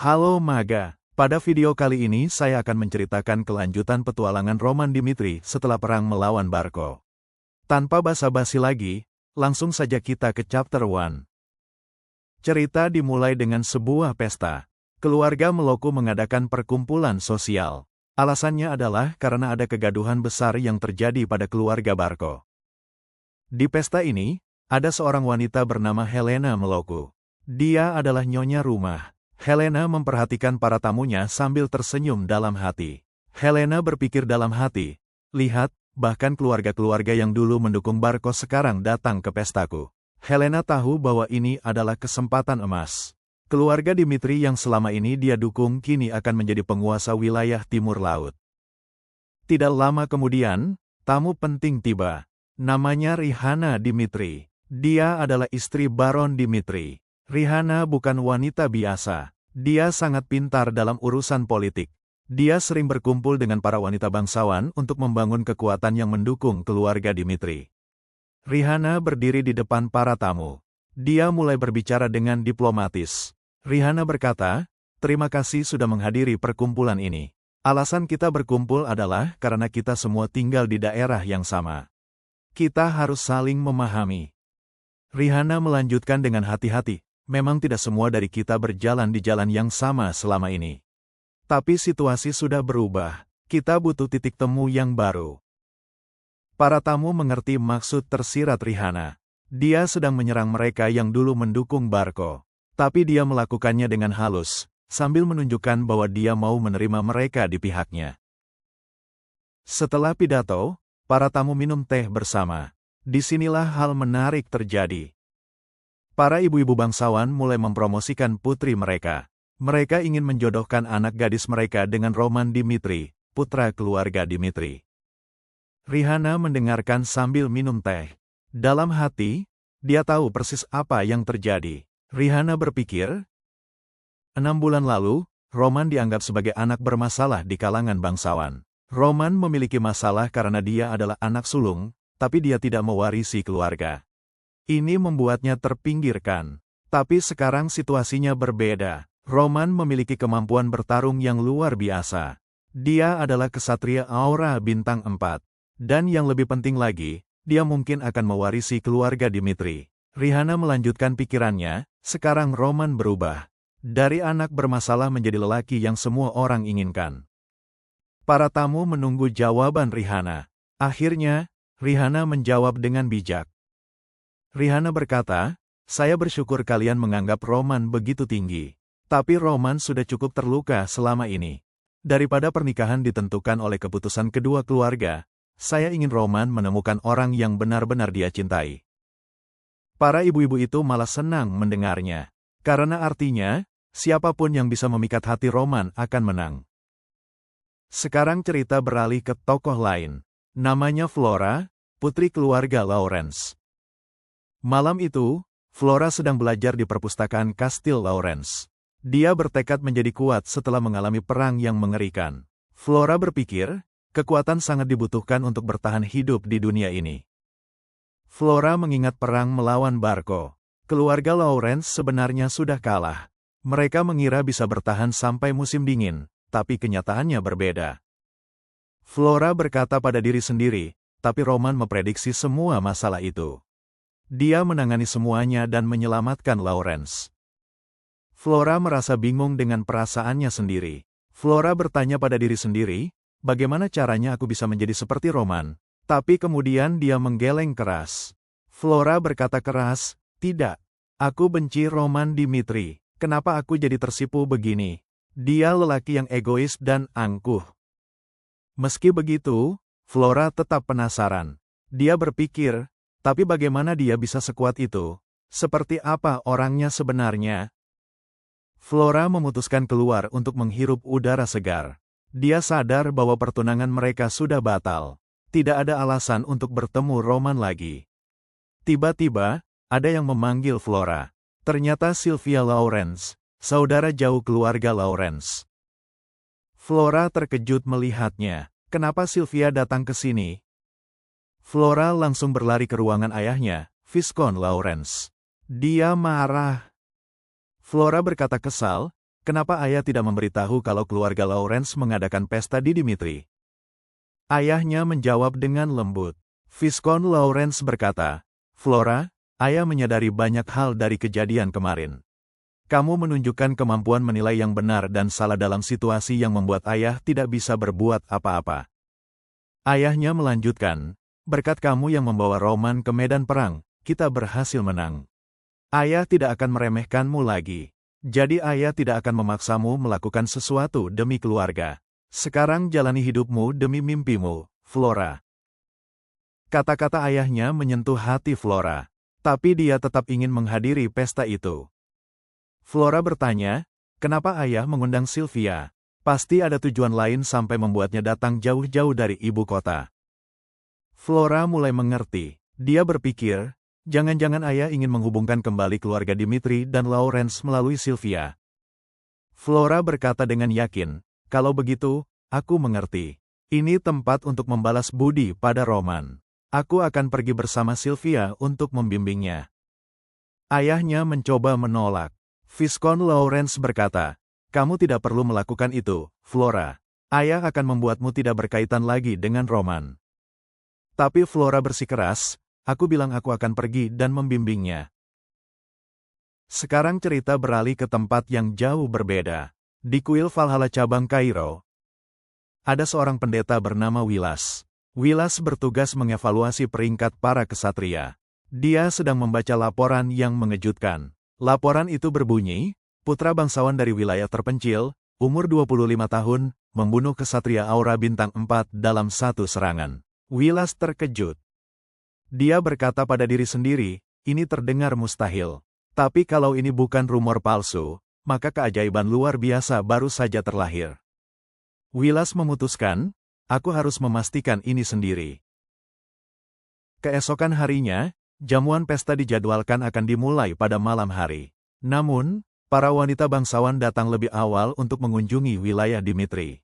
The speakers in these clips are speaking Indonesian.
Halo Maga, pada video kali ini saya akan menceritakan kelanjutan petualangan Roman Dimitri setelah perang melawan Barko. Tanpa basa-basi lagi, langsung saja kita ke chapter 1. Cerita dimulai dengan sebuah pesta. Keluarga Meloku mengadakan perkumpulan sosial. Alasannya adalah karena ada kegaduhan besar yang terjadi pada keluarga Barko. Di pesta ini, ada seorang wanita bernama Helena Meloku. Dia adalah nyonya rumah. Helena memperhatikan para tamunya sambil tersenyum dalam hati. Helena berpikir dalam hati, lihat, bahkan keluarga-keluarga yang dulu mendukung Barko sekarang datang ke pestaku. Helena tahu bahwa ini adalah kesempatan emas. Keluarga Dimitri yang selama ini dia dukung kini akan menjadi penguasa wilayah timur laut. Tidak lama kemudian, tamu penting tiba. Namanya Rihanna Dimitri. Dia adalah istri Baron Dimitri. Rihanna bukan wanita biasa. Dia sangat pintar dalam urusan politik. Dia sering berkumpul dengan para wanita bangsawan untuk membangun kekuatan yang mendukung keluarga Dimitri. Rihanna berdiri di depan para tamu. Dia mulai berbicara dengan diplomatis. Rihanna berkata, "Terima kasih sudah menghadiri perkumpulan ini. Alasan kita berkumpul adalah karena kita semua tinggal di daerah yang sama. Kita harus saling memahami." Rihanna melanjutkan dengan hati-hati. Memang tidak semua dari kita berjalan di jalan yang sama selama ini. Tapi situasi sudah berubah. Kita butuh titik temu yang baru. Para tamu mengerti maksud tersirat Rihanna. Dia sedang menyerang mereka yang dulu mendukung Barko. Tapi dia melakukannya dengan halus, sambil menunjukkan bahwa dia mau menerima mereka di pihaknya. Setelah pidato, para tamu minum teh bersama. Disinilah hal menarik terjadi. Para ibu-ibu bangsawan mulai mempromosikan putri mereka. Mereka ingin menjodohkan anak gadis mereka dengan Roman Dimitri, putra keluarga Dimitri. Rihanna mendengarkan sambil minum teh. Dalam hati, dia tahu persis apa yang terjadi. Rihanna berpikir, 6 bulan lalu, Roman dianggap sebagai anak bermasalah di kalangan bangsawan. Roman memiliki masalah karena dia adalah anak sulung, tapi dia tidak mewarisi keluarga. Ini membuatnya terpinggirkan. Tapi sekarang situasinya berbeda. Roman memiliki kemampuan bertarung yang luar biasa. Dia adalah kesatria aura bintang 4. Dan yang lebih penting lagi, dia mungkin akan mewarisi keluarga Dimitri. Rihanna melanjutkan pikirannya, sekarang Roman berubah. Dari anak bermasalah menjadi lelaki yang semua orang inginkan. Para tamu menunggu jawaban Rihanna. Akhirnya, Rihanna menjawab dengan bijak. Rihanna berkata, "Saya bersyukur kalian menganggap Roman begitu tinggi. Tapi Roman sudah cukup terluka selama ini. Daripada pernikahan ditentukan oleh keputusan kedua keluarga, saya ingin Roman menemukan orang yang benar-benar dia cintai." Para ibu-ibu itu malah senang mendengarnya. Karena artinya, siapapun yang bisa memikat hati Roman akan menang. Sekarang cerita beralih ke tokoh lain. Namanya Flora, putri keluarga Lawrence. Malam itu, Flora sedang belajar di perpustakaan Kastil Lawrence. Dia bertekad menjadi kuat setelah mengalami perang yang mengerikan. Flora berpikir, kekuatan sangat dibutuhkan untuk bertahan hidup di dunia ini. Flora mengingat perang melawan Barko. Keluarga Lawrence sebenarnya sudah kalah. Mereka mengira bisa bertahan sampai musim dingin, tapi kenyataannya berbeda. Flora berkata pada diri sendiri, tapi Roman memprediksi semua masalah itu. Dia menangani semuanya dan menyelamatkan Lawrence. Flora merasa bingung dengan perasaannya sendiri. Flora bertanya pada diri sendiri, bagaimana caranya aku bisa menjadi seperti Roman? Tapi kemudian dia menggeleng keras. Flora berkata keras, "Tidak. Aku benci Roman Dimitri. Kenapa aku jadi tersipu begini? Dia lelaki yang egois dan angkuh." Meski begitu, Flora tetap penasaran. Dia berpikir, tapi bagaimana dia bisa sekuat itu? Seperti apa orangnya sebenarnya? Flora memutuskan keluar untuk menghirup udara segar. Dia sadar bahwa pertunangan mereka sudah batal. Tidak ada alasan untuk bertemu Roman lagi. Tiba-tiba, ada yang memanggil Flora. Ternyata Sylvia Lawrence, saudara jauh keluarga Lawrence. Flora terkejut melihatnya. Kenapa Sylvia datang ke sini? Flora langsung berlari ke ruangan ayahnya, Viscount Lawrence. Dia marah. Flora berkata kesal, kenapa ayah tidak memberitahu kalau keluarga Lawrence mengadakan pesta di Dimitri? Ayahnya menjawab dengan lembut. Viscount Lawrence berkata, Flora, ayah menyadari banyak hal dari kejadian kemarin. Kamu menunjukkan kemampuan menilai yang benar dan salah dalam situasi yang membuat ayah tidak bisa berbuat apa-apa. Ayahnya melanjutkan, berkat kamu yang membawa Roman ke medan perang, kita berhasil menang. Ayah tidak akan meremehkanmu lagi. Jadi ayah tidak akan memaksamu melakukan sesuatu demi keluarga. Sekarang jalani hidupmu demi mimpimu, Flora. Kata-kata ayahnya menyentuh hati Flora. Tapi dia tetap ingin menghadiri pesta itu. Flora bertanya, kenapa ayah mengundang Sylvia? Pasti ada tujuan lain sampai membuatnya datang jauh-jauh dari ibu kota. Flora mulai mengerti. Dia berpikir, jangan-jangan ayah ingin menghubungkan kembali keluarga Dimitri dan Lawrence melalui Sylvia. Flora berkata dengan yakin, kalau begitu, aku mengerti. Ini tempat untuk membalas budi pada Roman. Aku akan pergi bersama Sylvia untuk membimbingnya. Ayahnya mencoba menolak. Viscount Lawrence berkata, kamu tidak perlu melakukan itu, Flora. Ayah akan membuatmu tidak berkaitan lagi dengan Roman. Tapi Flora bersikeras, aku bilang aku akan pergi dan membimbingnya. Sekarang cerita beralih ke tempat yang jauh berbeda. Di kuil Valhalla cabang Kairo, ada seorang pendeta bernama Wilas. Wilas bertugas mengevaluasi peringkat para kesatria. Dia sedang membaca laporan yang mengejutkan. Laporan itu berbunyi, putra bangsawan dari wilayah terpencil, umur 25 tahun, membunuh kesatria aura bintang 4 dalam satu serangan. Wilas terkejut. Dia berkata pada diri sendiri, ini terdengar mustahil. Tapi kalau ini bukan rumor palsu, maka keajaiban luar biasa baru saja terlahir. Wilas memutuskan, aku harus memastikan ini sendiri. Keesokan harinya, jamuan pesta dijadwalkan akan dimulai pada malam hari. Namun, para wanita bangsawan datang lebih awal untuk mengunjungi wilayah Dimitri.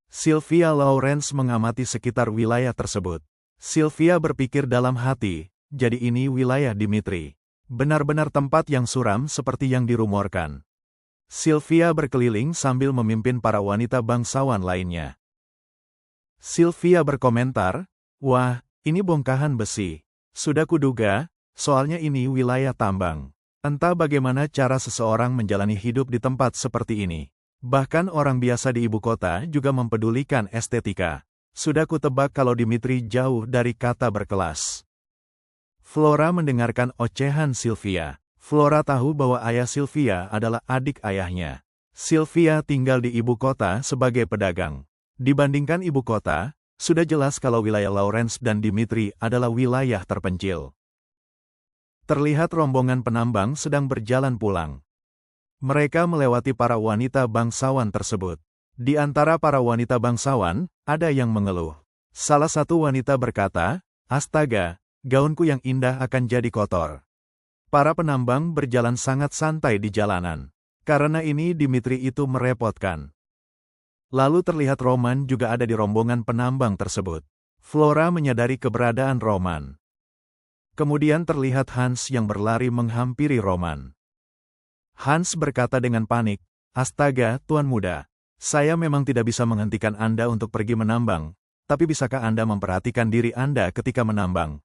Sylvia Lawrence mengamati sekitar wilayah tersebut. Sylvia berpikir dalam hati, jadi ini wilayah Dimitri. Benar-benar tempat yang suram seperti yang dirumorkan. Sylvia berkeliling sambil memimpin para wanita bangsawan lainnya. Sylvia berkomentar, wah, ini bongkahan besi. Sudah kuduga, soalnya ini wilayah tambang. Entah bagaimana cara seseorang menjalani hidup di tempat seperti ini. Bahkan orang biasa di ibu kota juga mempedulikan estetika. Sudah kutebak kalau Dimitri jauh dari kata berkelas. Flora mendengarkan ocehan Sylvia. Flora tahu bahwa ayah Sylvia adalah adik ayahnya. Sylvia tinggal di ibu kota sebagai pedagang. Dibandingkan ibu kota, sudah jelas kalau wilayah Lawrence dan Dimitri adalah wilayah terpencil. Terlihat rombongan penambang sedang berjalan pulang. Mereka melewati para wanita bangsawan tersebut. Di antara para wanita bangsawan, ada yang mengeluh. Salah satu wanita berkata, astaga, gaunku yang indah akan jadi kotor. Para penambang berjalan sangat santai di jalanan. Karena ini Dimitri itu merepotkan. Lalu terlihat Roman juga ada di rombongan penambang tersebut. Flora menyadari keberadaan Roman. Kemudian terlihat Hans yang berlari menghampiri Roman. Hans berkata dengan panik, astaga, Tuan Muda. Saya memang tidak bisa menghentikan Anda untuk pergi menambang, tapi bisakah Anda memperhatikan diri Anda ketika menambang?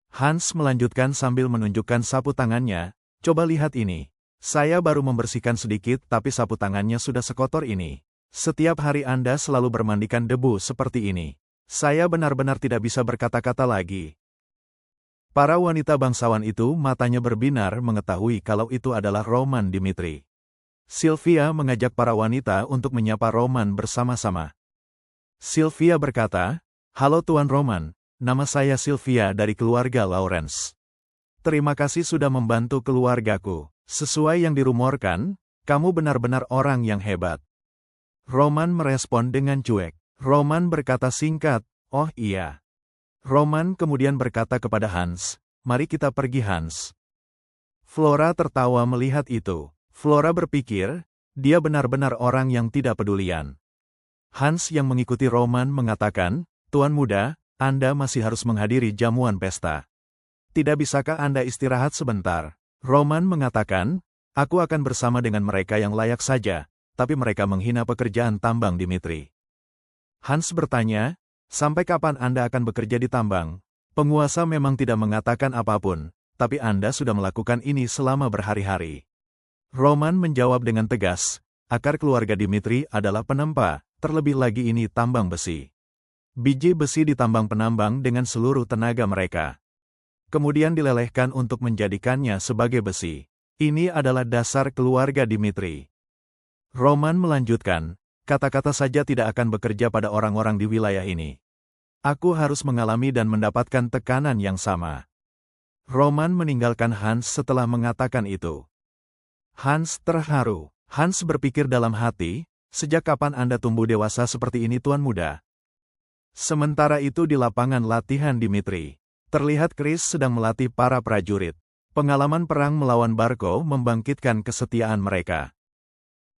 Hans melanjutkan sambil menunjukkan sapu tangannya, coba lihat ini. Saya baru membersihkan sedikit tapi sapu tangannya sudah sekotor ini. Setiap hari Anda selalu bermandikan debu seperti ini. Saya benar-benar tidak bisa berkata-kata lagi. Para wanita bangsawan itu matanya berbinar mengetahui kalau itu adalah Roman Dimitri. Sylvia mengajak para wanita untuk menyapa Roman bersama-sama. Sylvia berkata, halo Tuan Roman, nama saya Sylvia dari keluarga Lawrence. Terima kasih sudah membantu keluargaku. Sesuai yang dirumorkan, kamu benar-benar orang yang hebat. Roman merespon dengan cuek. Roman berkata singkat, oh iya. Roman kemudian berkata kepada Hans, mari kita pergi Hans. Flora tertawa melihat itu. Flora berpikir, dia benar-benar orang yang tidak pedulian. Hans yang mengikuti Roman mengatakan, Tuan Muda, Anda masih harus menghadiri jamuan pesta. Tidak bisakah Anda istirahat sebentar? Roman mengatakan, Aku akan bersama dengan mereka yang layak saja, tapi mereka menghina pekerjaan tambang Dimitri. Hans bertanya, sampai kapan Anda akan bekerja di tambang? Penguasa memang tidak mengatakan apapun, tapi Anda sudah melakukan ini selama berhari-hari. Roman menjawab dengan tegas, akar keluarga Dimitri adalah penempa, terlebih lagi ini tambang besi. Biji besi ditambang penambang dengan seluruh tenaga mereka. Kemudian dilelehkan untuk menjadikannya sebagai besi. Ini adalah dasar keluarga Dimitri. Roman melanjutkan, kata-kata saja tidak akan bekerja pada orang-orang di wilayah ini. Aku harus mengalami dan mendapatkan tekanan yang sama. Roman meninggalkan Hans setelah mengatakan itu. Hans terharu. Hans berpikir dalam hati, sejak kapan Anda tumbuh dewasa seperti ini Tuan Muda? Sementara itu di lapangan latihan Dimitri, terlihat Chris sedang melatih para prajurit. Pengalaman perang melawan Barco membangkitkan kesetiaan mereka.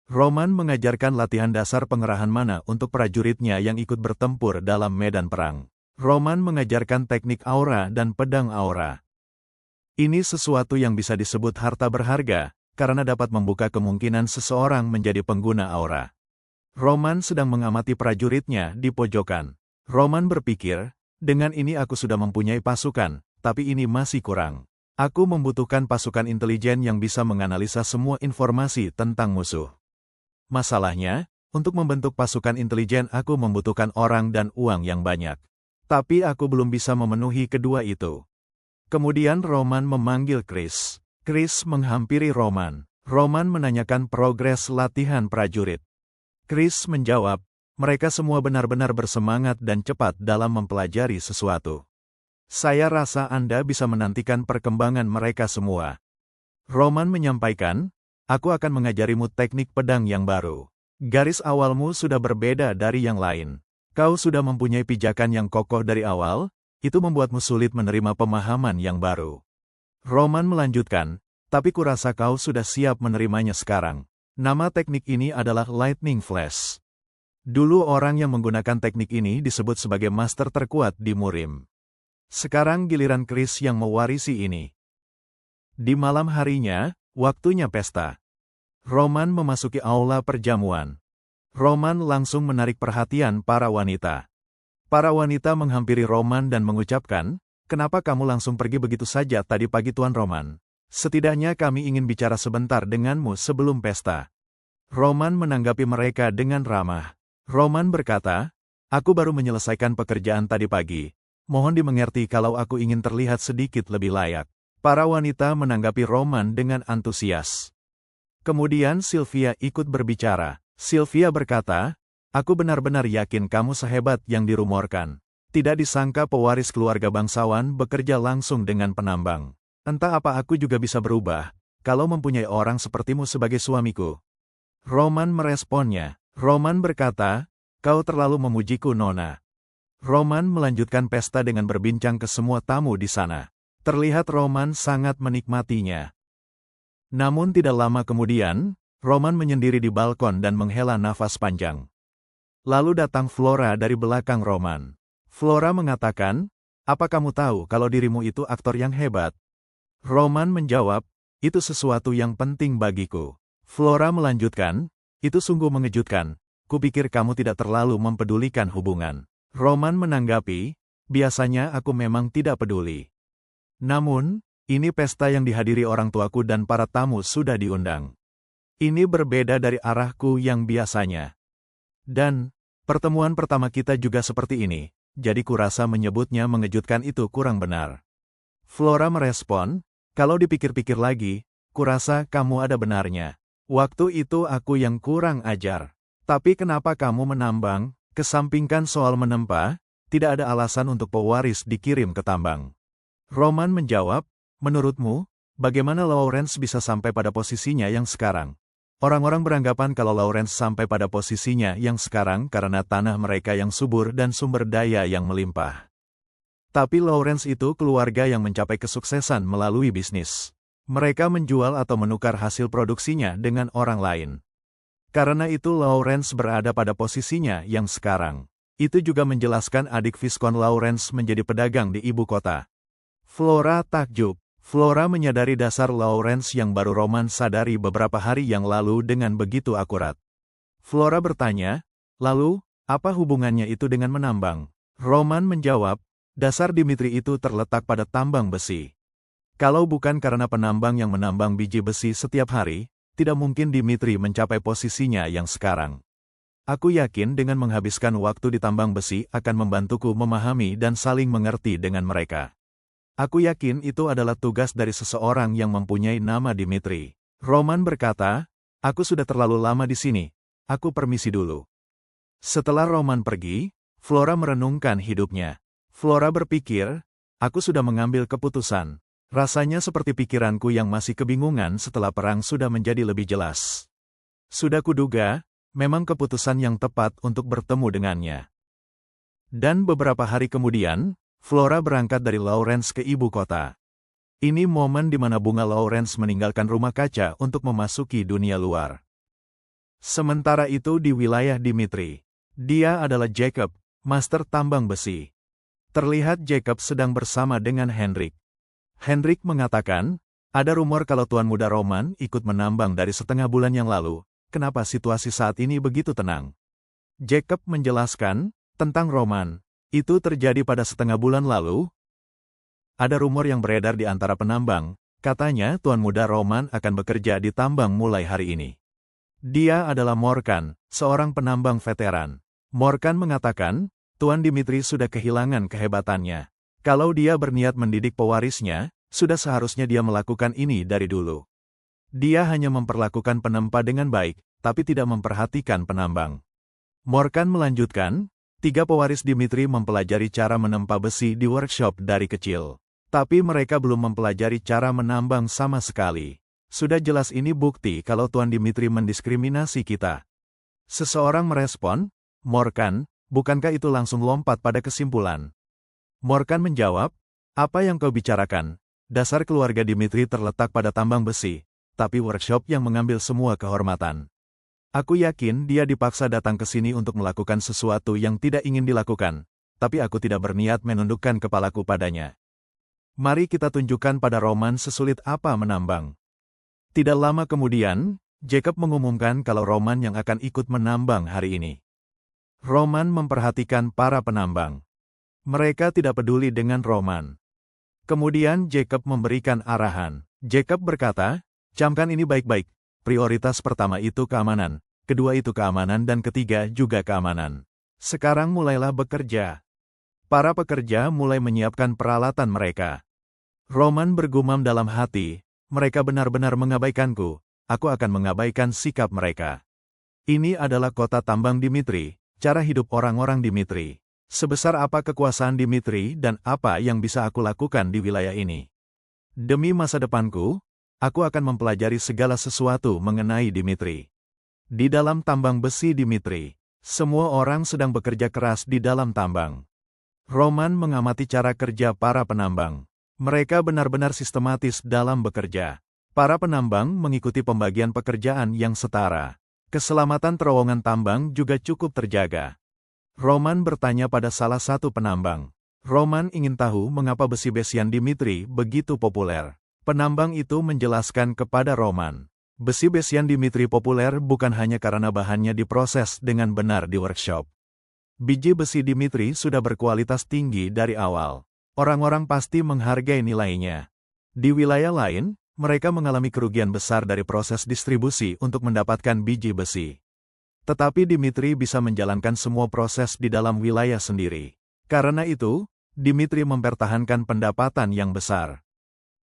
Roman mengajarkan latihan dasar pengerahan mana untuk prajuritnya yang ikut bertempur dalam medan perang. Roman mengajarkan teknik aura dan pedang aura. Ini sesuatu yang bisa disebut harta berharga, karena dapat membuka kemungkinan seseorang menjadi pengguna aura. Roman sedang mengamati prajuritnya di pojokan. Roman berpikir, dengan ini aku sudah mempunyai pasukan, tapi ini masih kurang. Aku membutuhkan pasukan intelijen yang bisa menganalisa semua informasi tentang musuh. Masalahnya, untuk membentuk pasukan intelijen aku membutuhkan orang dan uang yang banyak. Tapi aku belum bisa memenuhi kedua itu. Kemudian Roman memanggil Chris. Chris menghampiri Roman. Roman menanyakan progres latihan prajurit. Chris menjawab, mereka semua benar-benar bersemangat dan cepat dalam mempelajari sesuatu. Saya rasa Anda bisa menantikan perkembangan mereka semua. Roman menyampaikan, aku akan mengajarimu teknik pedang yang baru. Garis awalmu sudah berbeda dari yang lain. Kau sudah mempunyai pijakan yang kokoh dari awal, itu membuatmu sulit menerima pemahaman yang baru. Roman melanjutkan, tapi kurasa kau sudah siap menerimanya sekarang. Nama teknik ini adalah Lightning Flash. Dulu orang yang menggunakan teknik ini disebut sebagai master terkuat di Murim. Sekarang giliran Chris yang mewarisi ini. Di malam harinya, waktunya pesta. Roman memasuki aula perjamuan. Roman langsung menarik perhatian para wanita. Para wanita menghampiri Roman dan mengucapkan, kenapa kamu langsung pergi begitu saja tadi pagi Tuan Roman? Setidaknya kami ingin bicara sebentar denganmu sebelum pesta. Roman menanggapi mereka dengan ramah. Roman berkata, aku baru menyelesaikan pekerjaan tadi pagi. Mohon dimengerti kalau aku ingin terlihat sedikit lebih layak. Para wanita menanggapi Roman dengan antusias. Kemudian Sylvia ikut berbicara. Sylvia berkata, aku benar-benar yakin kamu sehebat yang dirumorkan. Tidak disangka pewaris keluarga bangsawan bekerja langsung dengan penambang. Entah apa aku juga bisa berubah, kalau mempunyai orang sepertimu sebagai suamiku. Roman meresponnya. Roman berkata, kau terlalu memujiku Nona. Roman melanjutkan pesta dengan berbincang ke semua tamu di sana. Terlihat Roman sangat menikmatinya. Namun tidak lama kemudian, Roman menyendiri di balkon dan menghela nafas panjang. Lalu datang Flora dari belakang Roman. Flora mengatakan, apa kamu tahu kalau dirimu itu aktor yang hebat? Roman menjawab, itu sesuatu yang penting bagiku. Flora melanjutkan, itu sungguh mengejutkan, kupikir kamu tidak terlalu mempedulikan hubungan. Roman menanggapi, biasanya aku memang tidak peduli. Namun, ini pesta yang dihadiri orang tuaku dan para tamu sudah diundang. Ini berbeda dari arahku yang biasanya. Dan, pertemuan pertama kita juga seperti ini, jadi kurasa menyebutnya mengejutkan itu kurang benar. Flora merespon, kalau dipikir-pikir lagi, kurasa kamu ada benarnya. Waktu itu aku yang kurang ajar. Tapi kenapa kamu menambang? Kesampingkan soal menempa, tidak ada alasan untuk pewaris dikirim ke tambang. Roman menjawab, menurutmu, bagaimana Lawrence bisa sampai pada posisinya yang sekarang? Orang-orang beranggapan kalau Lawrence sampai pada posisinya yang sekarang karena tanah mereka yang subur dan sumber daya yang melimpah. Tapi Lawrence itu keluarga yang mencapai kesuksesan melalui bisnis. Mereka menjual atau menukar hasil produksinya dengan orang lain. Karena itu Lawrence berada pada posisinya yang sekarang. Itu juga menjelaskan adik Viscount Lawrence menjadi pedagang di ibu kota. Flora takjub. Flora menyadari dasar Lawrence yang baru Roman sadari beberapa hari yang lalu dengan begitu akurat. Flora bertanya, lalu, apa hubungannya itu dengan menambang? Roman menjawab, dasar Dimitri itu terletak pada tambang besi. Kalau bukan karena penambang yang menambang biji besi setiap hari, tidak mungkin Dimitri mencapai posisinya yang sekarang. Aku yakin dengan menghabiskan waktu di tambang besi akan membantuku memahami dan saling mengerti dengan mereka. Aku yakin itu adalah tugas dari seseorang yang mempunyai nama Dimitri. Roman berkata, aku sudah terlalu lama di sini, aku permisi dulu. Setelah Roman pergi, Flora merenungkan hidupnya. Flora berpikir, aku sudah mengambil keputusan. Rasanya seperti pikiranku yang masih kebingungan setelah perang sudah menjadi lebih jelas. Sudah kuduga, memang keputusan yang tepat untuk bertemu dengannya. Dan beberapa hari kemudian, Flora berangkat dari Lawrence ke ibu kota. Ini momen di mana bunga Lawrence meninggalkan rumah kaca untuk memasuki dunia luar. Sementara itu di wilayah Dimitri, dia adalah Jacob, master tambang besi. Terlihat Jacob sedang bersama dengan Henrik. Henrik mengatakan, ada rumor kalau Tuan Muda Roman ikut menambang dari setengah bulan yang lalu, kenapa situasi saat ini begitu tenang? Jacob menjelaskan, tentang Roman. Itu terjadi pada setengah bulan lalu. Ada rumor yang beredar di antara penambang, katanya Tuan Muda Roman akan bekerja di tambang mulai hari ini. Dia adalah Morkan, seorang penambang veteran. Morkan mengatakan, Tuan Dimitri sudah kehilangan kehebatannya. Kalau dia berniat mendidik pewarisnya, sudah seharusnya dia melakukan ini dari dulu. Dia hanya memperlakukan penempa dengan baik, tapi tidak memperhatikan penambang. Morkan melanjutkan, 3 pewaris Dimitri mempelajari cara menempa besi di workshop dari kecil. Tapi mereka belum mempelajari cara menambang sama sekali. Sudah jelas ini bukti kalau Tuan Dimitri mendiskriminasi kita. Seseorang merespon, Morkan, bukankah itu langsung lompat pada kesimpulan? Morkan menjawab, apa yang kau bicarakan? Dasar keluarga Dimitri terletak pada tambang besi, tapi workshop yang mengambil semua kehormatan. Aku yakin dia dipaksa datang ke sini untuk melakukan sesuatu yang tidak ingin dilakukan, tapi aku tidak berniat menundukkan kepalaku padanya. Mari kita tunjukkan pada Roman sesulit apa menambang. Tidak lama kemudian, Jacob mengumumkan kalau Roman yang akan ikut menambang hari ini. Roman memperhatikan para penambang. Mereka tidak peduli dengan Roman. Kemudian Jacob memberikan arahan. Jacob berkata, camkan ini baik-baik, prioritas pertama itu keamanan. Kedua itu keamanan dan ketiga juga keamanan. Sekarang mulailah bekerja. Para pekerja mulai menyiapkan peralatan mereka. Roman bergumam dalam hati, mereka benar-benar mengabaikanku, aku akan mengabaikan sikap mereka. Ini adalah kota tambang Dimitri, cara hidup orang-orang Dimitri. Sebesar apa kekuasaan Dimitri dan apa yang bisa aku lakukan di wilayah ini. Demi masa depanku, aku akan mempelajari segala sesuatu mengenai Dimitri. Di dalam tambang besi Dimitri, semua orang sedang bekerja keras di dalam tambang. Roman mengamati cara kerja para penambang. Mereka benar-benar sistematis dalam bekerja. Para penambang mengikuti pembagian pekerjaan yang setara. Keselamatan terowongan tambang juga cukup terjaga. Roman bertanya pada salah satu penambang. Roman ingin tahu mengapa besi besian Dimitri begitu populer. Penambang itu menjelaskan kepada Roman. Besi besian Dimitri populer bukan hanya karena bahannya diproses dengan benar di workshop. Biji besi Dimitri sudah berkualitas tinggi dari awal. Orang-orang pasti menghargai nilainya. Di wilayah lain, mereka mengalami kerugian besar dari proses distribusi untuk mendapatkan biji besi. Tetapi Dimitri bisa menjalankan semua proses di dalam wilayah sendiri. Karena itu, Dimitri mempertahankan pendapatan yang besar.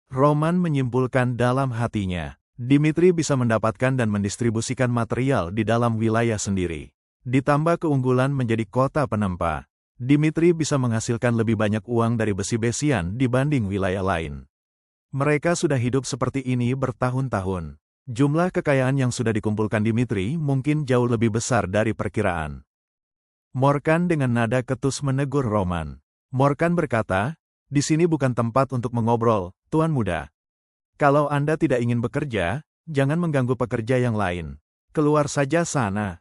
Roman menyimpulkan dalam hatinya. Dimitri bisa mendapatkan dan mendistribusikan material di dalam wilayah sendiri. Ditambah keunggulan menjadi kota penempa, Dimitri bisa menghasilkan lebih banyak uang dari besi besian dibanding wilayah lain. Mereka sudah hidup seperti ini bertahun-tahun. Jumlah kekayaan yang sudah dikumpulkan Dimitri mungkin jauh lebih besar dari perkiraan. Morkan dengan nada ketus menegur Roman. Morkan berkata, di sini bukan tempat untuk mengobrol, Tuan Muda. Kalau Anda tidak ingin bekerja, jangan mengganggu pekerja yang lain. Keluar saja sana.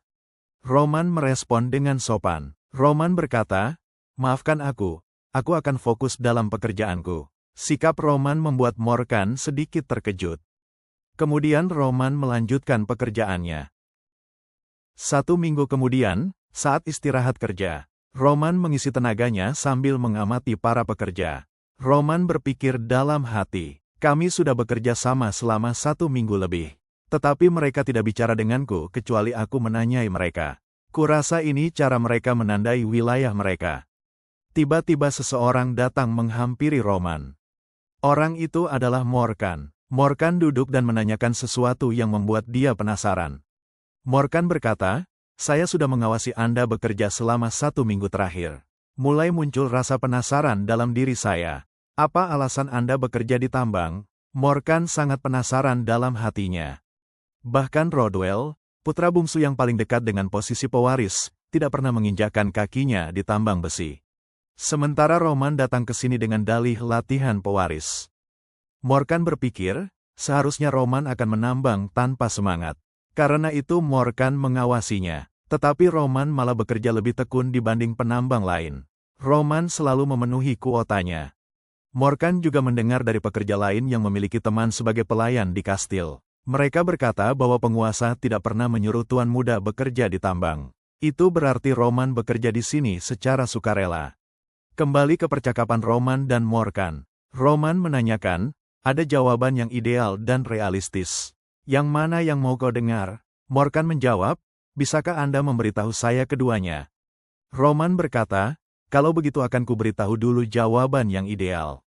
Roman merespon dengan sopan. Roman berkata, maafkan aku akan fokus dalam pekerjaanku. Sikap Roman membuat Morgan sedikit terkejut. Kemudian Roman melanjutkan pekerjaannya. 1 minggu kemudian, saat istirahat kerja, Roman mengisi tenaganya sambil mengamati para pekerja. Roman berpikir dalam hati, kami sudah bekerja sama selama 1 minggu lebih. Tetapi mereka tidak bicara denganku kecuali aku menanyai mereka. Kurasa ini cara mereka menandai wilayah mereka. Tiba-tiba seseorang datang menghampiri Roman. Orang itu adalah Morgan. Morgan duduk dan menanyakan sesuatu yang membuat dia penasaran. Morgan berkata, saya sudah mengawasi Anda bekerja selama 1 minggu terakhir. Mulai muncul rasa penasaran dalam diri saya. Apa alasan Anda bekerja di tambang? Morgan sangat penasaran dalam hatinya. Bahkan Rodwell, putra bungsu yang paling dekat dengan posisi pewaris, tidak pernah menginjakkan kakinya di tambang besi. Sementara Roman datang ke sini dengan dalih latihan pewaris. Morgan berpikir, seharusnya Roman akan menambang tanpa semangat. Karena itu Morgan mengawasinya. Tetapi Roman malah bekerja lebih tekun dibanding penambang lain. Roman selalu memenuhi kuotanya. Morgan juga mendengar dari pekerja lain yang memiliki teman sebagai pelayan di kastil. Mereka berkata bahwa penguasa tidak pernah menyuruh tuan muda bekerja di tambang. Itu berarti Roman bekerja di sini secara sukarela. Kembali ke percakapan Roman dan Morgan. Roman menanyakan, ada jawaban yang ideal dan realistis. Yang mana yang mau kau dengar? Morgan menjawab, bisakah Anda memberitahu saya keduanya? Roman berkata, kalau begitu akan kuberitahu dulu jawaban yang ideal.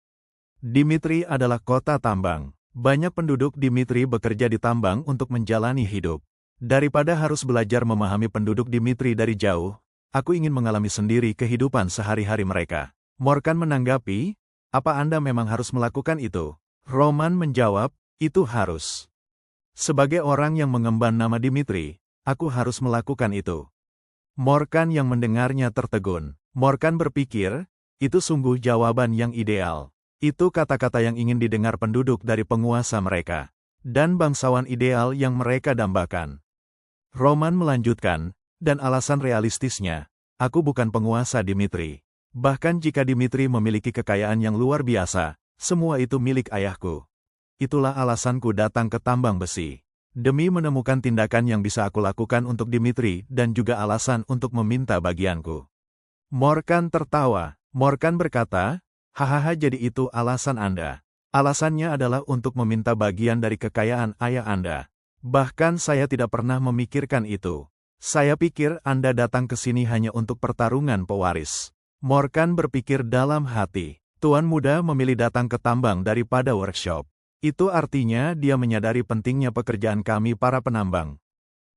Dimitri adalah kota tambang. Banyak penduduk Dimitri bekerja di tambang untuk menjalani hidup. Daripada harus belajar memahami penduduk Dimitri dari jauh, aku ingin mengalami sendiri kehidupan sehari-hari mereka. Morgan menanggapi, apa Anda memang harus melakukan itu? Roman menjawab, itu harus. Sebagai orang yang mengemban nama Dimitri, aku harus melakukan itu. Morgan yang mendengarnya tertegun. Morgan berpikir, itu sungguh jawaban yang ideal. Itu kata-kata yang ingin didengar penduduk dari penguasa mereka. Dan bangsawan ideal yang mereka dambakan. Roman melanjutkan, dan alasan realistisnya, aku bukan penguasa Dimitri. Bahkan jika Dimitri memiliki kekayaan yang luar biasa, semua itu milik ayahku. Itulah alasanku datang ke tambang besi. Demi menemukan tindakan yang bisa aku lakukan untuk Dimitri dan juga alasan untuk meminta bagianku. Morgan tertawa. Morgan berkata, hahaha, jadi itu alasan Anda. Alasannya adalah untuk meminta bagian dari kekayaan ayah Anda. Bahkan saya tidak pernah memikirkan itu. Saya pikir Anda datang ke sini hanya untuk pertarungan pewaris. Morgan berpikir dalam hati, tuan muda memilih datang ke tambang daripada workshop. Itu artinya dia menyadari pentingnya pekerjaan kami para penambang.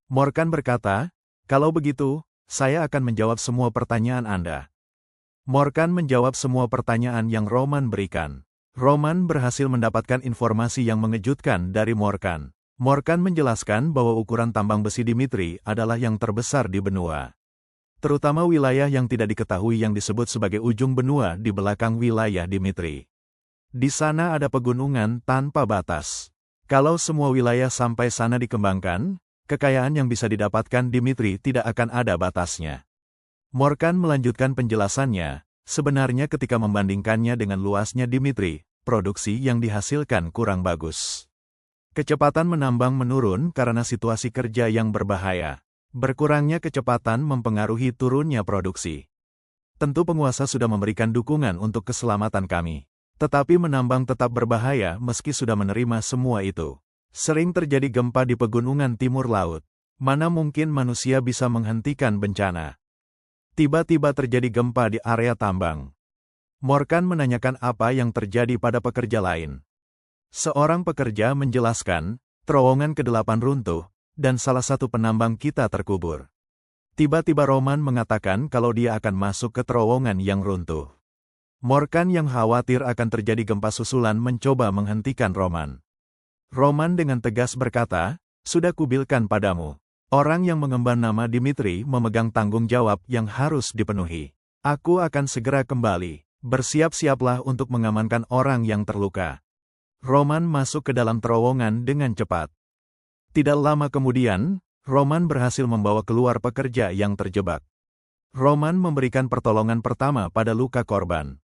Morgan berkata, kalau begitu, saya akan menjawab semua pertanyaan Anda. Morgan menjawab semua pertanyaan yang Roman berikan. Roman berhasil mendapatkan informasi yang mengejutkan dari Morgan. Morgan menjelaskan bahwa ukuran tambang besi Dimitri adalah yang terbesar di benua. Terutama wilayah yang tidak diketahui yang disebut sebagai ujung benua di belakang wilayah Dimitri. Di sana ada pegunungan tanpa batas. Kalau semua wilayah sampai sana dikembangkan, kekayaan yang bisa didapatkan Dimitri tidak akan ada batasnya. Morgan melanjutkan penjelasannya, sebenarnya ketika membandingkannya dengan luasnya Dimitri, produksi yang dihasilkan kurang bagus. Kecepatan menambang menurun karena situasi kerja yang berbahaya. Berkurangnya kecepatan mempengaruhi turunnya produksi. Tentu penguasa sudah memberikan dukungan untuk keselamatan kami. Tetapi menambang tetap berbahaya meski sudah menerima semua itu. Sering terjadi gempa di pegunungan timur laut. Mana mungkin manusia bisa menghentikan bencana? Tiba-tiba terjadi gempa di area tambang. Morgan menanyakan apa yang terjadi pada pekerja lain. Seorang pekerja menjelaskan, terowongan ke-8 runtuh, dan salah satu penambang kita terkubur. Tiba-tiba Roman mengatakan kalau dia akan masuk ke terowongan yang runtuh. Morgan yang khawatir akan terjadi gempa susulan mencoba menghentikan Roman. Roman dengan tegas berkata, sudah kubilkan padamu. Orang yang mengemban nama Dimitri memegang tanggung jawab yang harus dipenuhi. Aku akan segera kembali. Bersiap-siaplah untuk mengamankan orang yang terluka. Roman masuk ke dalam terowongan dengan cepat. Tidak lama kemudian, Roman berhasil membawa keluar pekerja yang terjebak. Roman memberikan pertolongan pertama pada luka korban.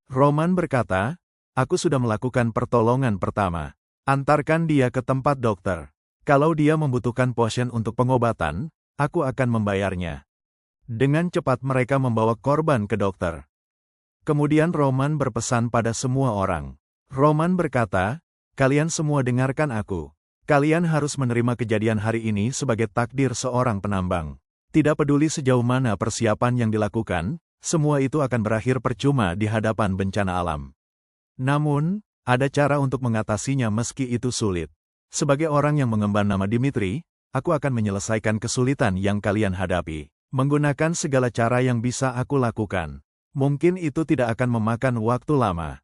Roman berkata, aku sudah melakukan pertolongan pertama. Antarkan dia ke tempat dokter. Kalau dia membutuhkan potion untuk pengobatan, aku akan membayarnya. Dengan cepat mereka membawa korban ke dokter. Kemudian Roman berpesan pada semua orang. Roman berkata, kalian semua dengarkan aku. Kalian harus menerima kejadian hari ini sebagai takdir seorang penambang. Tidak peduli sejauh mana persiapan yang dilakukan, semua itu akan berakhir percuma di hadapan bencana alam. Namun, ada cara untuk mengatasinya meski itu sulit. Sebagai orang yang mengemban nama Dimitri, aku akan menyelesaikan kesulitan yang kalian hadapi. Menggunakan segala cara yang bisa aku lakukan. Mungkin itu tidak akan memakan waktu lama.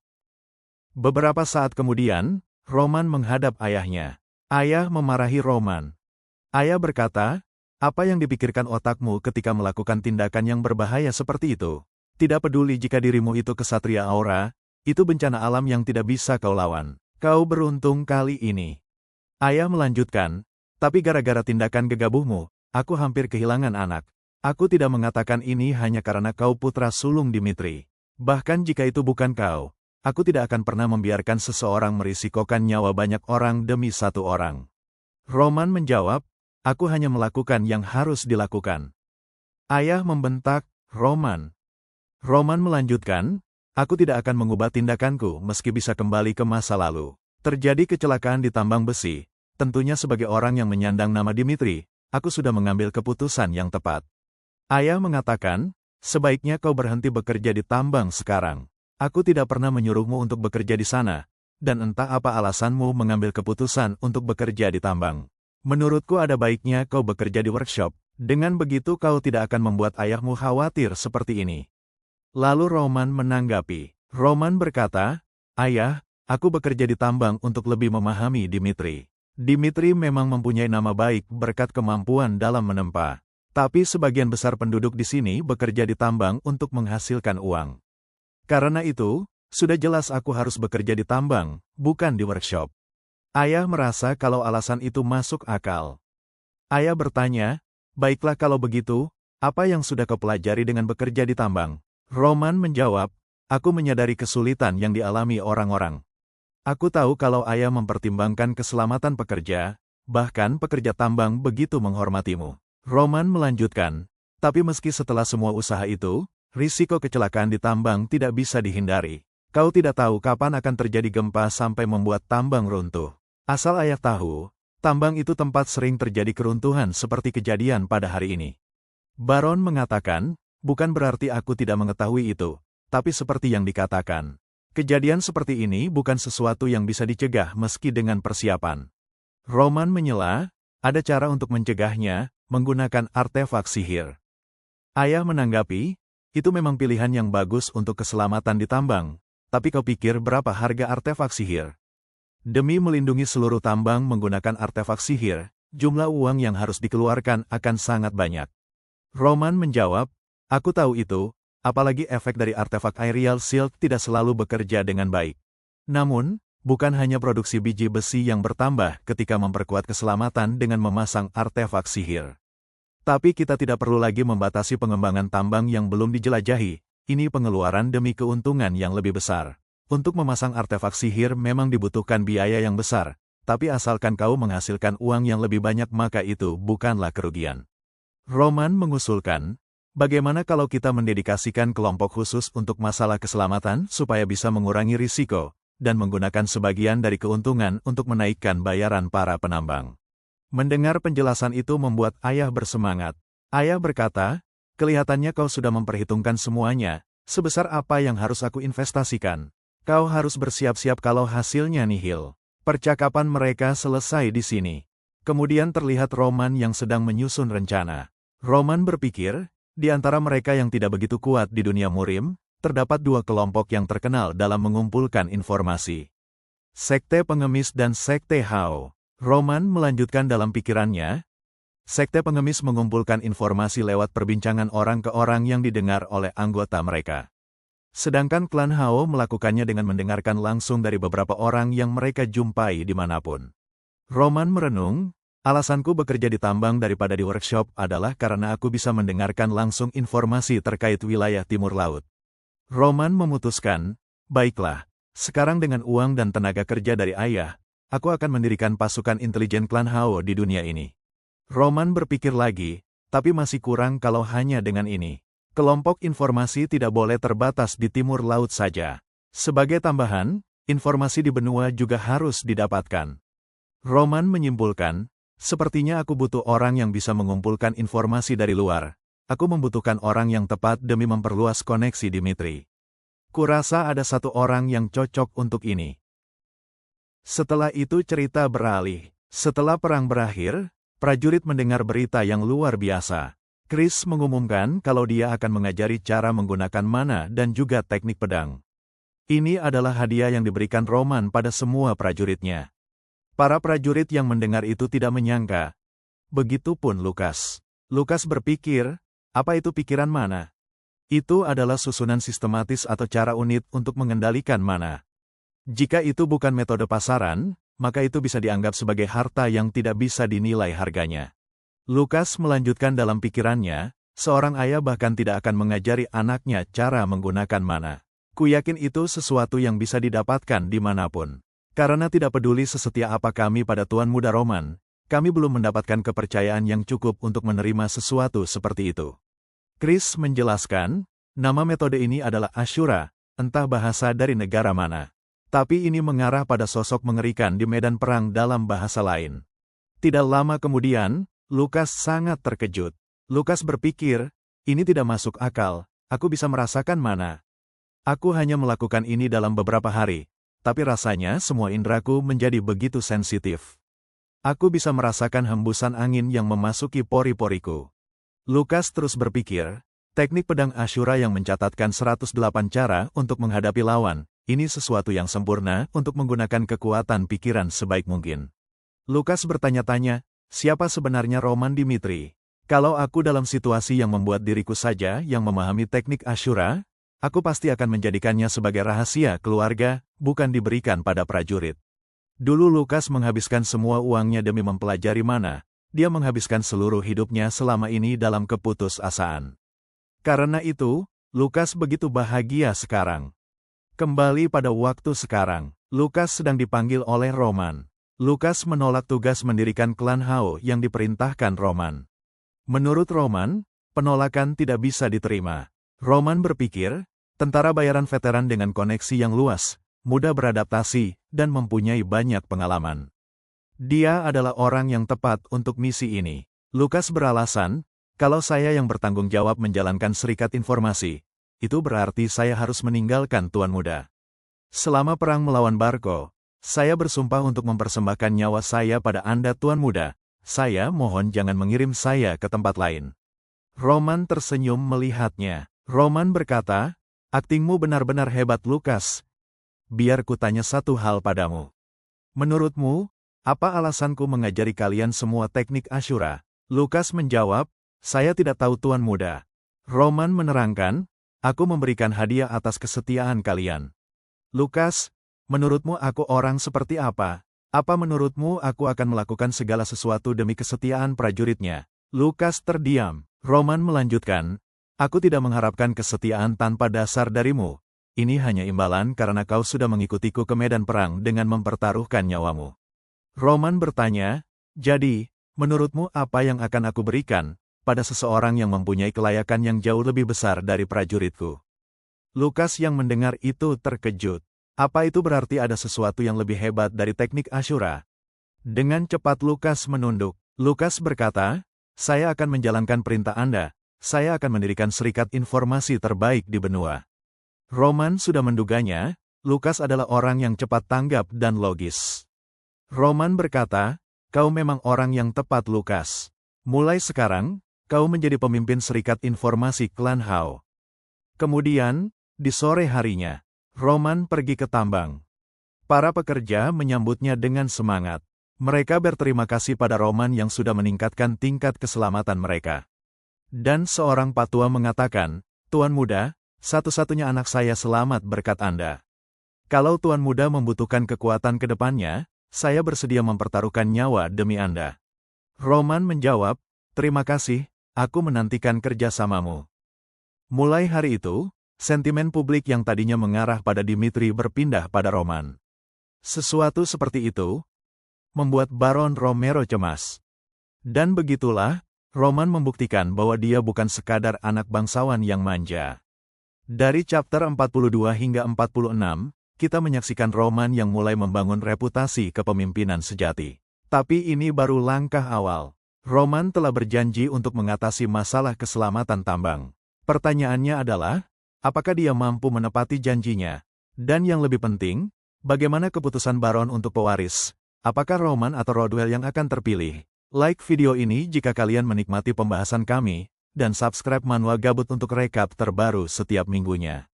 Beberapa saat kemudian, Roman menghadap ayahnya. Ayah memarahi Roman. Ayah berkata, apa yang dipikirkan otakmu ketika melakukan tindakan yang berbahaya seperti itu? Tidak peduli jika dirimu itu kesatria aura, itu bencana alam yang tidak bisa kau lawan. Kau beruntung kali ini. Ayah melanjutkan, tapi gara-gara tindakan gegabahmu, aku hampir kehilangan anak. Aku tidak mengatakan ini hanya karena kau putra sulung Dimitri. Bahkan jika itu bukan kau, aku tidak akan pernah membiarkan seseorang merisikokan nyawa banyak orang demi satu orang. Roman menjawab, aku hanya melakukan yang harus dilakukan. Ayah membentak, Roman. Roman melanjutkan, aku tidak akan mengubah tindakanku meski bisa kembali ke masa lalu. Terjadi kecelakaan di tambang besi, tentunya sebagai orang yang menyandang nama Dimitri, aku sudah mengambil keputusan yang tepat. Ayah mengatakan, sebaiknya kau berhenti bekerja di tambang sekarang. Aku tidak pernah menyuruhmu untuk bekerja di sana, dan entah apa alasanmu mengambil keputusan untuk bekerja di tambang. Menurutku ada baiknya kau bekerja di workshop, dengan begitu kau tidak akan membuat ayahmu khawatir seperti ini. Lalu Roman menanggapi. Roman berkata, ayah, aku bekerja di tambang untuk lebih memahami Dimitri. Dimitri memang mempunyai nama baik berkat kemampuan dalam menempa. Tapi sebagian besar penduduk di sini bekerja di tambang untuk menghasilkan uang. Karena itu, sudah jelas aku harus bekerja di tambang, bukan di workshop. Ayah merasa kalau alasan itu masuk akal. Ayah bertanya, baiklah kalau begitu, apa yang sudah kau pelajari dengan bekerja di tambang? Roman menjawab, aku menyadari kesulitan yang dialami orang-orang. Aku tahu kalau ayah mempertimbangkan keselamatan pekerja, bahkan pekerja tambang begitu menghormatimu. Roman melanjutkan, tapi meski setelah semua usaha itu, risiko kecelakaan di tambang tidak bisa dihindari. Kau tidak tahu kapan akan terjadi gempa sampai membuat tambang runtuh. Asal ayah tahu, tambang itu tempat sering terjadi keruntuhan seperti kejadian pada hari ini. Baron mengatakan, bukan berarti aku tidak mengetahui itu, tapi seperti yang dikatakan. Kejadian seperti ini bukan sesuatu yang bisa dicegah meski dengan persiapan. Roman menyela, ada cara untuk mencegahnya, menggunakan artefak sihir. Ayah menanggapi, itu memang pilihan yang bagus untuk keselamatan di tambang, tapi kau pikir berapa harga artefak sihir? Demi melindungi seluruh tambang menggunakan artefak sihir, jumlah uang yang harus dikeluarkan akan sangat banyak. Roman menjawab, aku tahu itu, apalagi efek dari artefak Aerial Shield tidak selalu bekerja dengan baik. Namun, bukan hanya produksi biji besi yang bertambah ketika memperkuat keselamatan dengan memasang artefak sihir. Tapi kita tidak perlu lagi membatasi pengembangan tambang yang belum dijelajahi, ini pengeluaran demi keuntungan yang lebih besar. Untuk memasang artefak sihir memang dibutuhkan biaya yang besar, tapi asalkan kau menghasilkan uang yang lebih banyak maka itu bukanlah kerugian. Roman mengusulkan, bagaimana kalau kita mendedikasikan kelompok khusus untuk masalah keselamatan supaya bisa mengurangi risiko, dan menggunakan sebagian dari keuntungan untuk menaikkan bayaran para penambang. Mendengar penjelasan itu membuat ayah bersemangat. Ayah berkata, kelihatannya kau sudah memperhitungkan semuanya, sebesar apa yang harus aku investasikan. Kau harus bersiap-siap kalau hasilnya nihil. Percakapan mereka selesai di sini. Kemudian terlihat Roman yang sedang menyusun rencana. Roman berpikir, di antara mereka yang tidak begitu kuat di dunia murim, terdapat dua kelompok yang terkenal dalam mengumpulkan informasi. Sekte Pengemis dan Sekte Hao. Roman melanjutkan dalam pikirannya, sekte pengemis mengumpulkan informasi lewat perbincangan orang ke orang yang didengar oleh anggota mereka. Sedangkan klan Hao melakukannya dengan mendengarkan langsung dari beberapa orang yang mereka jumpai dimanapun. Roman merenung, alasanku bekerja di tambang daripada di workshop adalah karena aku bisa mendengarkan langsung informasi terkait wilayah timur laut. Roman memutuskan, baiklah, Sekarang dengan uang dan tenaga kerja dari ayah, aku akan mendirikan pasukan intelijen klan Hao di dunia ini. Roman berpikir lagi, tapi masih kurang kalau hanya dengan ini. Kelompok informasi tidak boleh terbatas di timur laut saja. Sebagai tambahan, informasi di benua juga harus didapatkan. Roman menyimpulkan, sepertinya aku butuh orang yang bisa mengumpulkan informasi dari luar. Aku membutuhkan orang yang tepat demi memperluas koneksi Dimitri. Kurasa ada satu orang yang cocok untuk ini. Setelah itu cerita beralih. Setelah perang berakhir, prajurit mendengar berita yang luar biasa. Chris mengumumkan kalau dia akan mengajari cara menggunakan mana dan juga teknik pedang. Ini adalah hadiah yang diberikan Roman pada semua prajuritnya. Para prajurit yang mendengar itu tidak menyangka. Begitupun Lukas. Lukas berpikir, apa itu pikiran mana? Itu adalah susunan sistematis atau cara unit untuk mengendalikan mana. Jika itu bukan metode pasaran, maka itu bisa dianggap sebagai harta yang tidak bisa dinilai harganya. Lukas melanjutkan dalam pikirannya, seorang ayah bahkan tidak akan mengajari anaknya cara menggunakan mana. Ku yakin itu sesuatu yang bisa didapatkan dimanapun. Karena tidak peduli sesetia apa kami pada Tuan Muda Roman, kami belum mendapatkan kepercayaan yang cukup untuk menerima sesuatu seperti itu. Chris menjelaskan, nama metode ini adalah Ashura, entah bahasa dari negara mana. Tapi ini mengarah pada sosok mengerikan di medan perang dalam bahasa lain. Tidak lama kemudian, Lukas sangat terkejut. Lukas berpikir, ini tidak masuk akal, aku bisa merasakan mana. Aku hanya melakukan ini dalam beberapa hari, tapi rasanya semua indraku menjadi begitu sensitif. Aku bisa merasakan hembusan angin yang memasuki pori-poriku. Lukas terus berpikir, teknik pedang Ashura yang mencatatkan 108 cara untuk menghadapi lawan, ini sesuatu yang sempurna untuk menggunakan kekuatan pikiran sebaik mungkin. Lukas bertanya-tanya, siapa sebenarnya Roman Dimitri? Kalau aku dalam situasi yang membuat diriku saja yang memahami teknik Ashura, aku pasti akan menjadikannya sebagai rahasia keluarga, bukan diberikan pada prajurit. Dulu Lukas menghabiskan semua uangnya demi mempelajari mana. Dia menghabiskan seluruh hidupnya selama ini dalam keputusasaan. Karena itu, Lukas begitu bahagia sekarang. Kembali pada waktu sekarang, Lukas sedang dipanggil oleh Roman. Lukas menolak tugas mendirikan klan Hao yang diperintahkan Roman. Menurut Roman, penolakan tidak bisa diterima. Roman berpikir, tentara bayaran veteran dengan koneksi yang luas, mudah beradaptasi, dan mempunyai banyak pengalaman. Dia adalah orang yang tepat untuk misi ini. Lukas beralasan, kalau saya yang bertanggung jawab menjalankan serikat informasi, itu berarti saya harus meninggalkan Tuan Muda. Selama perang melawan Barco, saya bersumpah untuk mempersembahkan nyawa saya pada Anda Tuan Muda. Saya mohon jangan mengirim saya ke tempat lain. Roman tersenyum melihatnya. Roman berkata, aktingmu benar-benar hebat Lukas. Biar ku tanya satu hal padamu. Menurutmu, apa alasanku mengajari kalian semua teknik Ashura? Lukas menjawab, saya tidak tahu Tuan Muda. Roman menerangkan, aku memberikan hadiah atas kesetiaan kalian. Lukas, menurutmu aku orang seperti apa? Apa menurutmu aku akan melakukan segala sesuatu demi kesetiaan prajuritnya? Lukas terdiam. Roman melanjutkan, aku tidak mengharapkan kesetiaan tanpa dasar darimu. Ini hanya imbalan karena kau sudah mengikutiku ke medan perang dengan mempertaruhkan nyawamu. Roman bertanya, jadi, menurutmu apa yang akan aku berikan pada seseorang yang mempunyai kelayakan yang jauh lebih besar dari prajuritku? Lukas yang mendengar itu terkejut. Apa itu berarti ada sesuatu yang lebih hebat dari teknik Ashura? Dengan cepat Lukas menunduk. Lukas berkata, saya akan menjalankan perintah Anda. Saya akan mendirikan serikat informasi terbaik di benua. Roman sudah menduganya, Lukas adalah orang yang cepat tanggap dan logis. Roman berkata, kau memang orang yang tepat Lukas. Mulai sekarang, kau menjadi pemimpin serikat informasi klan Hao. Kemudian, di sore harinya, Roman pergi ke tambang. Para pekerja menyambutnya dengan semangat. Mereka berterima kasih pada Roman yang sudah meningkatkan tingkat keselamatan mereka. Dan seorang patua mengatakan, Tuan Muda, satu-satunya anak saya selamat berkat Anda. Kalau Tuan Muda membutuhkan kekuatan ke depannya, saya bersedia mempertaruhkan nyawa demi Anda. Roman menjawab, terima kasih, aku menantikan kerjasamamu. Mulai hari itu, Sentimen publik yang tadinya mengarah pada Dimitri berpindah pada Roman. Sesuatu seperti itu membuat Baron Romero cemas. Dan begitulah, Roman membuktikan bahwa dia bukan sekadar anak bangsawan yang manja. Dari chapter 42 hingga 46, kita menyaksikan Roman yang mulai membangun reputasi kepemimpinan sejati. Tapi ini baru langkah awal. Roman telah berjanji untuk mengatasi masalah keselamatan tambang. Pertanyaannya adalah, apakah dia mampu menepati janjinya? Dan yang lebih penting, bagaimana keputusan Baron untuk pewaris? Apakah Roman atau Rodwell yang akan terpilih? Like video ini jika kalian menikmati pembahasan kami, dan subscribe Manual Gabut untuk rekap terbaru setiap minggunya.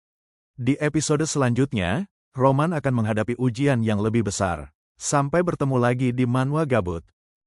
Di episode selanjutnya, Roman akan menghadapi ujian yang lebih besar. Sampai bertemu lagi di Manual Gabut.